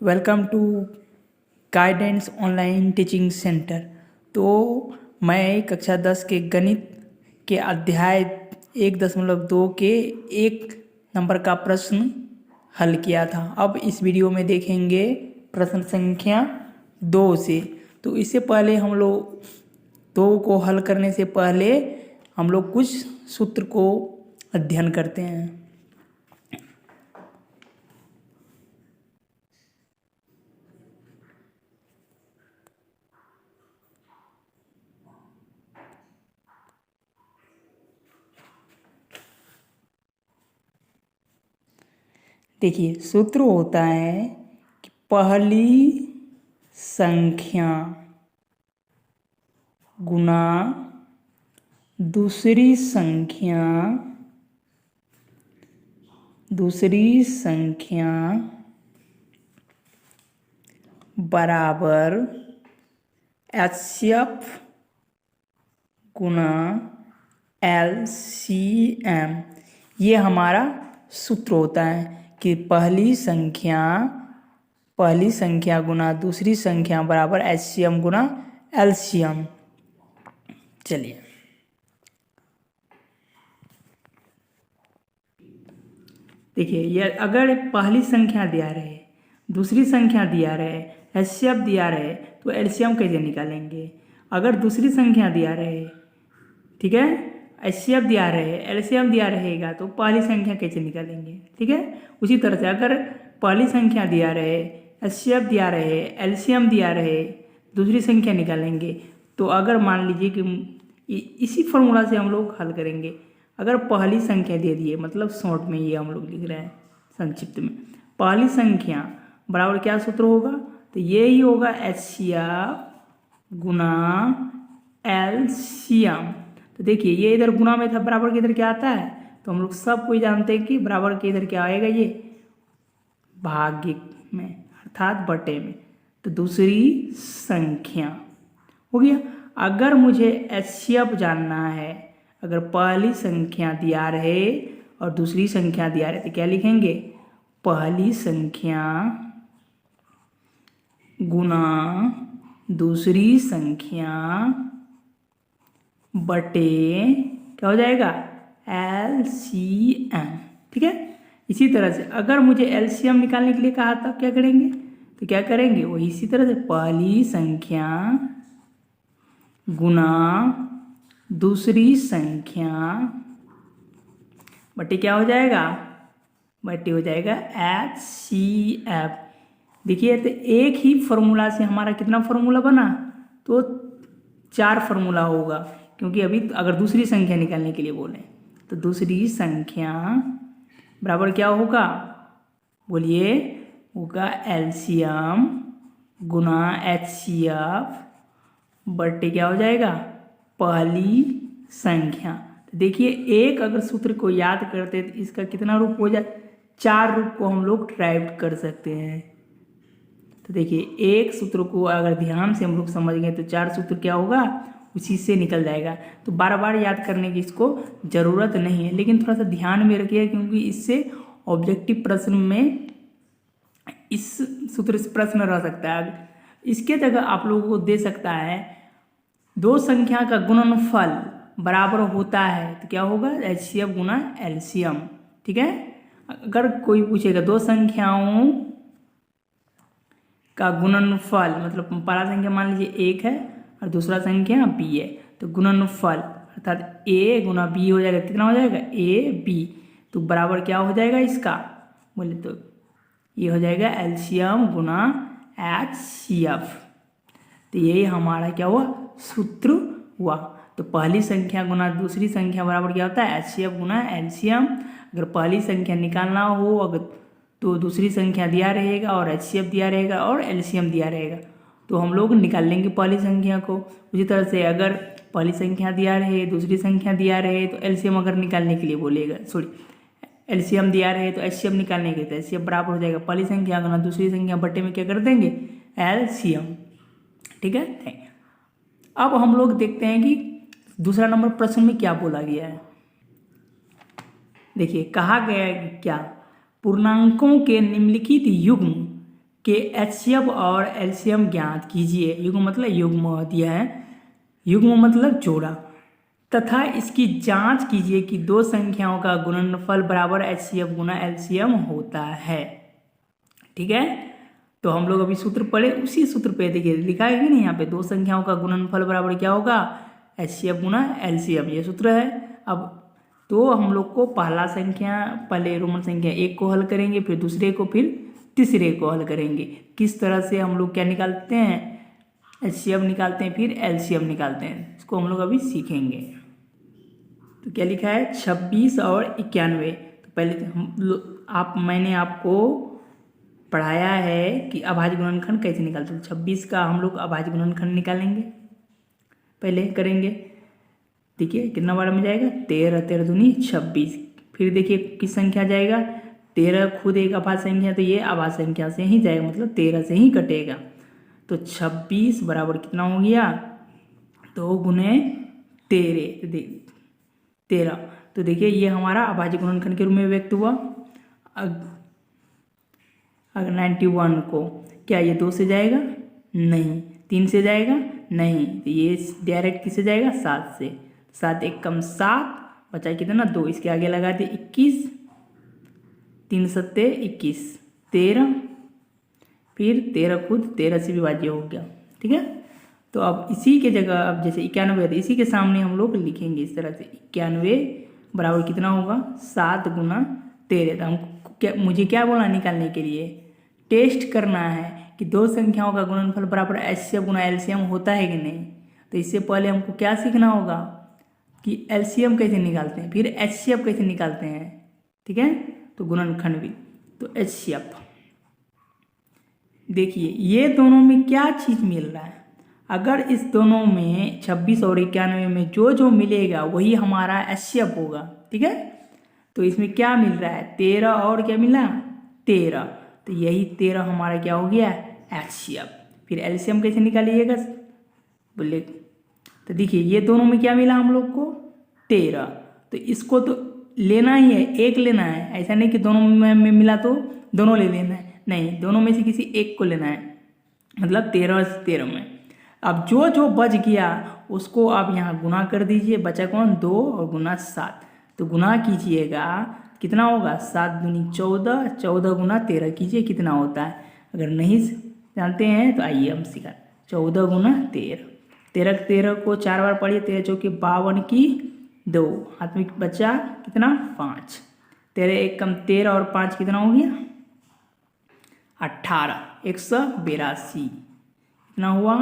Welcome to guidance online teaching centre. तो मैं कक्षा 10 के गणित के अध्याय 1.2 के 1 नंबर का प्रश्न हल किया था। अब इस वीडियो में देखेंगे प्रश्न संख्या 2 से। तो इससे पहले हम लोग 2 को हल करने से पहले हम लोग कुछ सूत्र को अध्ययन करते हैं। देखिए, सूत्र होता है कि पहली संख्या गुना दूसरी संख्या बराबर HCF गुना LCM। ये हमारा सूत्र होता है कि पहली संख्या गुना दूसरी संख्या बराबर HCM गुना LCM। चलिए, देखिए, ये अगर पहली संख्या दिया रहे, दूसरी संख्या दिया रहे, HCF दिया रहे, तो LCM कैसे निकालेंगे? अगर दूसरी संख्या दिया रहे, ठीक है, HCF दिया रहे, LCM दिया रहेगा, तो पहली संख्या कैसे निकालेंगे? ठीक है, उसी तरह से अगर पहली संख्या दिया रहे, HCF दिया रहे, LCM दिया रहे, दूसरी संख्या निकालेंगे। तो अगर मान लीजिए कि इसी फॉर्मूला से हम लोग हल करेंगे। अगर पहली संख्या दे दिए, मतलब शॉर्ट में ये हम लोग लिख रहे हैं, संक्षिप्त में, पहली संख्या बराबर क्या सूत्र होगा? तो ये ही होगा HCF गुना LCM। तो देखिए, ये इधर गुना में था, बराबर के इधर क्या आता है? तो हम लोग सब कोई जानते हैं कि बराबर के इधर क्या आएगा, ये भाग्य में अर्थात बटे में। तो दूसरी संख्या हो गया। अगर मुझे HCF जानना है, अगर पहली संख्या दिया रहे और दूसरी संख्या दिया रहे, तो क्या लिखेंगे? पहली संख्या गुना दूसरी संख्या बटे क्या हो जाएगा? LCM। ठीक है, इसी तरह से अगर मुझे LCM निकालने के लिए कहा तब क्या करेंगे? तो क्या करेंगे? वही इसी तरह से पहली संख्या गुना दूसरी संख्या बटे क्या हो जाएगा? बटे हो जाएगा HCF। देखिए, तो एक ही फॉर्मूला से हमारा कितना फॉर्मूला बना? तो 4 फॉर्मूला होगा, क्योंकि अभी अगर दूसरी संख्या निकालने के लिए बोले तो दूसरी संख्या बराबर क्या होगा? बोलिए, होगा LCM गुना HCF बटे क्या हो जाएगा? पहली संख्या। तो देखिए, एक अगर सूत्र को याद करते तो इसका कितना रूप हो जाए? 4 रूप को हम लोग ड्राइव कर सकते हैं। तो देखिए, एक सूत्र को अगर ध्यान से हम लोग समझ गए तो 4 सूत्र क्या होगा, उसी से निकल जाएगा। तो बार बार याद करने की इसको ज़रूरत नहीं है, लेकिन थोड़ा सा ध्यान में रखिए, क्योंकि इससे ऑब्जेक्टिव प्रश्न में इस सूत्र से प्रश्न रह सकता है। इसके जगह आप लोगों को दे सकता है 2 संख्या का गुणनफल बराबर होता है, तो क्या होगा? HCF गुना LCM। ठीक है, अगर कोई पूछेगा 2 संख्याओं का गुणनफल, मतलब पहला संख्या मान लीजिए 1 है और दूसरा संख्या B है, तो गुणनफल अर्थात A गुना B हो जाएगा। कितना हो जाएगा? AB। तो बराबर क्या हो जाएगा इसका? बोले तो ये हो जाएगा LCM गुना HCF। तो यही हमारा क्या हुआ? सूत्र हुआ। तो पहली संख्या गुना दूसरी संख्या बराबर क्या होता है? HCF गुना LCM। अगर पहली संख्या निकालना हो अगर तो दूसरी संख्या दिया रहेगा और HCF दिया रहेगा और LCM दिया रहेगा, तो हम लोग निकाल लेंगे पहली संख्या को। उसी तरह से अगर पहली संख्या दिया रहे, दूसरी संख्या दिया रहे, तो LCM अगर निकालने के लिए बोलेगा, LCM दिया रहे तो HCF निकालने के, तो HCF बराबर हो जाएगा पहली संख्या गुना दूसरी संख्या बटे में क्या कर देंगे? LCM। ठीक है, थैंक यू। अब हम लोग देखते हैं कि दूसरा नंबर प्रश्न में क्या बोला गया है। देखिए, कहा गया है कि क्या पूर्णांकों के निम्नलिखित युग्म कि HCF और LCM ज्ञात कीजिए। युग्म मतलब युग्म दिया है, युग्म मतलब जोड़ा, तथा इसकी जांच कीजिए कि दो संख्याओं का गुणनफल बराबर HCF गुना LCM होता है। ठीक है, तो हम लोग अभी सूत्र पढ़े, उसी सूत्र पे देखिए लिखा है कि नहीं, यहाँ पे दो संख्याओं का गुणनफल बराबर क्या होगा, HCF गुना LCM, ये सूत्र है। अब तो हम लोग को पहले रोमन संख्या 1 को हल करेंगे, फिर दूसरे को, फिर तीसरे को हल करेंगे। किस तरह से हम लोग क्या निकालते हैं, HCF निकालते हैं, फिर LCM निकालते हैं, इसको हम लोग अभी सीखेंगे। तो क्या लिखा है, 26 और 91। तो पहले मैंने आपको पढ़ाया है कि अभाज्य गुणनखंड कैसे निकालते हैं। 26 का हम लोग अभाज्य गुणनखंड निकालेंगे, पहले करेंगे। देखिए कितना बार में जाएगा, 13, 13 दूनी 26। फिर देखिए किस संख्या जाएगा, 13 खुद एक अभाज्य संख्या, तो ये अभाज्य संख्या से ही जाएगा, मतलब 13 से ही कटेगा। तो 26 बराबर कितना हो गया, 2 गुने 13। तो देखिए ये हमारा अभाज्य गुणनखंड के रूप में व्यक्त हुआ। अगर 91 को क्या ये 2 से जाएगा, नहीं, 3 से जाएगा, नहीं, तो ये डायरेक्ट किससे जाएगा, 7 से। 7 एक कम 7, बचा कितना 2, इसके आगे लगा दिए 21, 3 सत्ते 21, 13, फिर 13 खुद 13 से विभाज्य हो गया। ठीक है, तो अब इसी के जगह, अब जैसे 91 है तो इसी के सामने हम लोग लिखेंगे इस तरह से, 91 बराबर कितना होगा, 7 गुना 13। तो हमको मुझे क्या बोला निकालने के लिए, टेस्ट करना है कि दो संख्याओं का गुणनफल बराबर HCF गुना LCM होता है कि नहीं। तो इससे पहले हमको क्या सीखना होगा कि LCM कैसे निकालते हैं, फिर HCF कैसे निकालते हैं। ठीक है, तो गुणनखंड भी, तो HCF देखिए ये दोनों में क्या चीज़ मिल रहा है, अगर इस दोनों में 26 और 91 में जो जो मिलेगा वही हमारा HCF होगा। ठीक है, तो इसमें क्या मिल रहा है, 13 और क्या मिला, 13, तो यही 13 हमारा क्या हो गया, HCF। फिर LCM कैसे निकालिएगा बोले, तो देखिए ये दोनों में क्या मिला हम लोग को, 13, तो इसको तो लेना ही है, एक लेना है, ऐसा नहीं कि दोनों में मिला तो दोनों ले लेना है, नहीं, दोनों में से किसी एक को लेना है, मतलब 13 से 13 में। अब जो जो बच गया उसको आप यहाँ गुना कर दीजिए, बचा कौन, 2 और गुना 7, तो गुना कीजिएगा कितना होगा, 7 दूनी 14, 14 गुना 13 कीजिए कितना होता है। अगर नहीं जानते हैं तो आइए हम सीखा, 14 गुना 13, 13 को 4 बार पढ़िए, 13 चौके 52 की 2, हाथ में बचा कितना 5, 13 एक कम 13 और 5 कितना हो गया 18, 182 कितना हुआ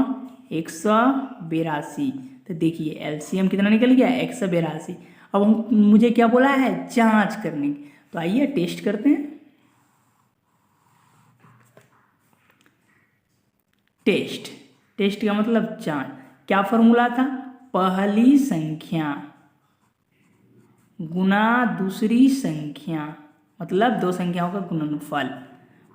182। तो देखिए LCM कितना निकल गया 182। अब मुझे क्या बोला है, जांच करने की, तो आइए टेस्ट करते हैं। टेस्ट का मतलब जांच, क्या फॉर्मूला था, पहली संख्या गुना दूसरी संख्या, मतलब दो संख्याओं का गुणनफल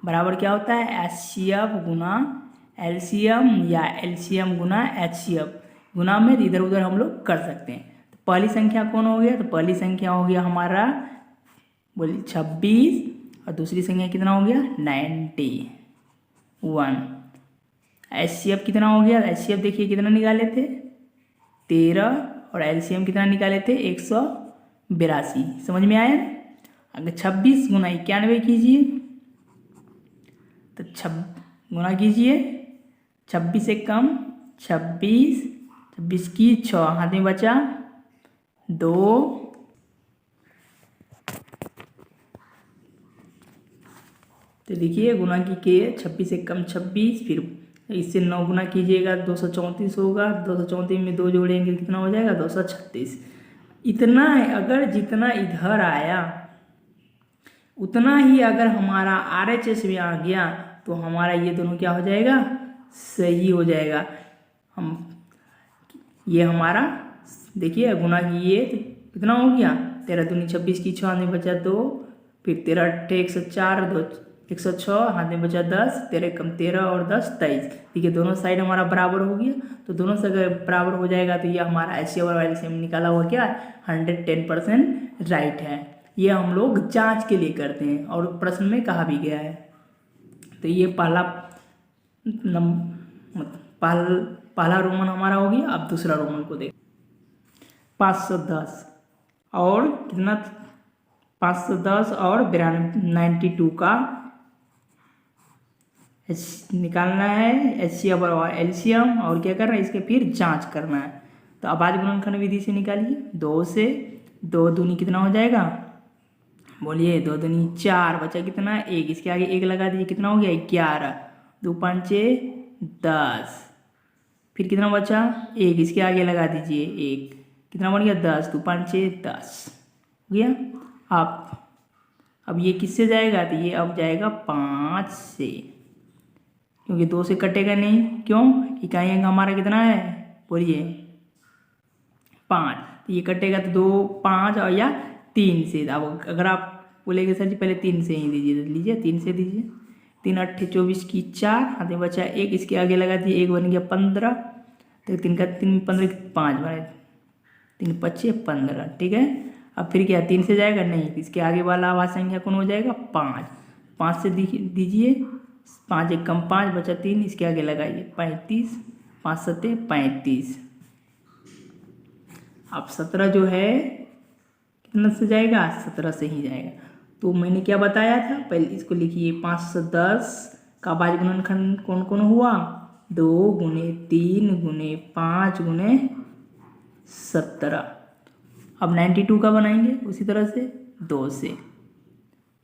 बराबर क्या होता है, HCF गुना LCM या LCM गुना HCF। गुना में इधर उधर हम लोग कर सकते हैं। तो पहली संख्या कौन हो गया, तो पहली संख्या हो गया हमारा बोलिए 26, और दूसरी संख्या कितना हो गया 91। HCF कितना हो गया, HCF देखिए कितना निकाले थे 13, और LCM कितना निकाले थे 182। समझ में आया। अगर 26 गुना 91 कीजिए तो गुना कीजिए, 26 से कम 26, 26 की 6, हाथ में बचा 2, तो देखिए गुना की के 26 से कम 26, फिर इससे 9 गुना कीजिएगा 234 होगा, 234 में 2 जोड़ेंगे कितना हो जाएगा 236। इतना है, अगर जितना इधर आया उतना ही अगर हमारा RHS में आ गया तो हमारा ये दोनों क्या हो जाएगा, सही हो जाएगा। हम ये हमारा देखिए गुना किए तो कितना हो गया 13 दूनी 26 की 6, हाथ में बचा 2, फिर 13 अट्ठे 104, 2 106, हाथ में बचा 10, 13 कम 13 और 10 23। देखिए दोनों साइड हमारा बराबर हो गया, तो दोनों से अगर बराबर हो जाएगा तो ये हमारा HCF और LCM निकाला हुआ क्या 110% राइट है। ये हम लोग जांच के लिए करते हैं और प्रश्न में कहा भी गया है। तो ये पहला रोमन हमारा हो गया। अब दूसरा रोमन को देख 510 और कितना 510 और 92 का निकालना है एचसीएफ और एलसीएम और क्या करना है इसके फिर जांच करना है। तो अभाज्य गुणनखंड विधि से निकालिए। 2 से 2 दूनी कितना हो जाएगा बोलिए 2 दूनी 4 बचा कितना 1 इसके आगे 1 लगा दीजिए कितना हो गया 11 2 5 10 फिर कितना बचा 1 इसके आगे लगा दीजिए 1 कितना बन गया 10 2 5 10 हो गया। अब ये किससे जाएगा तो ये अब जाएगा 5 से क्योंकि 2 से कटेगा नहीं क्यों इकाई अंक हमारा कितना है बोलिए 5 तो ये कटेगा तो 2 5 और या 3 से। अब अगर आप बोलेंगे सर जी पहले 3 से ही दीजिए तो लीजिए 3 से दीजिए 3 8 24 की 4 हाथ में बचा 1 इसके आगे लगा दिए 1 बन गया 15 तो 3 का 3 15 5 बने 3 5 15 ठीक है। अब फिर क्या 3 से जाएगा नहीं इसके आगे वाला आवाज संख्या कौन हो जाएगा 5 से दीजिए 5 1 कम 5 बचा 3 इसके आगे लगाइए 35 5 7 35। अब 17 जो है कितना से जाएगा 17 से ही जाएगा। तो मैंने क्या बताया था पहले इसको लिखिए 510 का अभाज्य गुणनखंड कौन कौन हुआ 2 गुणे 3 गुणे 5 गुणे 17। अब 92 का बनाएंगे उसी तरह से 2 से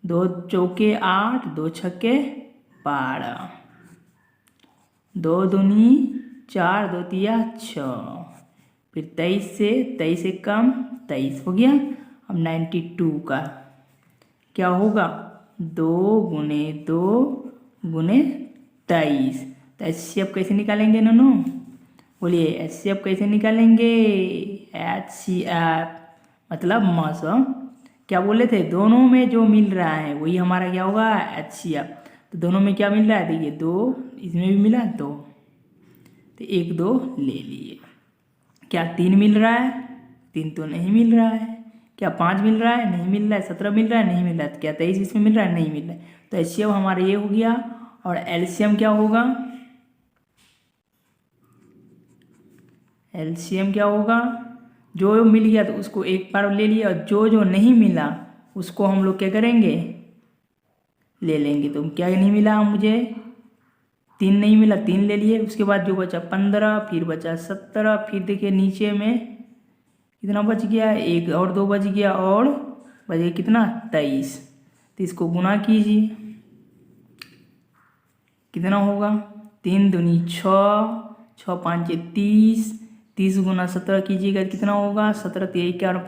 2 चौके 8 2 छक्के 12 2 दूनी 4 2 तिया 6 फिर 23 से 23 से कम 23 हो गया। अब 92 का क्या होगा 2 गुणे 2 गुणे 23 तो एचसीएफ कैसे निकालेंगे नोनो बोलिए एचसीएफ कैसे निकालेंगे एचसीएफ मतलब मास क्या बोले थे दोनों में जो मिल रहा है वही हमारा क्या होगा एचसीएफ। तो दोनों में क्या मिल रहा है देखिए 2 इसमें भी मिला 2 तो 1 2 ले लिए। क्या 3 मिल रहा है 3 तो नहीं मिल रहा है। क्या 5 मिल रहा है नहीं मिल रहा है। 17 मिल रहा है नहीं मिल रहा है। क्या 23 इसमें मिल रहा है नहीं मिल रहा है। तो एचसीएफ हमारा ये हो गया और एलसीएम क्या होगा एलसीएम क्या होगा जो मिल गया तो उसको एक बार ले लिया और जो नहीं मिला उसको हम लोग क्या करेंगे ले लेंगे। तो क्या नहीं मिला मुझे 3 नहीं मिला 3 ले लिए उसके बाद जो बचा 15 फिर बचा 17 फिर देखिए नीचे में कितना बच गया 1 और 2 बच गया और बच गया कितना 23। तो इसको गुना कीजिए कितना होगा 3 दूनी 6 6 5 30 30 गुना 17 कीजिएगा कितना होगा 17 3 और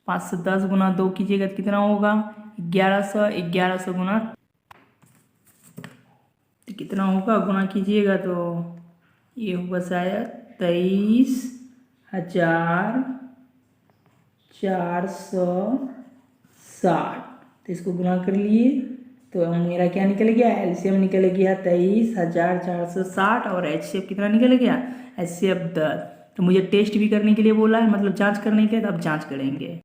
510 गुना 2 कीजिएगा कितना होगा 1100 गुना तो कितना होगा गुना कीजिएगा तो ये होगा शायद 23,460। तो इसको गुना कर लिए तो मेरा क्या निकल गया एलसीएम निकल गया 23,460 और एचसीएफ कितना निकल गया एचसीएफ 10। तो मुझे टेस्ट भी करने के लिए बोला है मतलब जांच करने के लिए तो अब जांच करेंगे।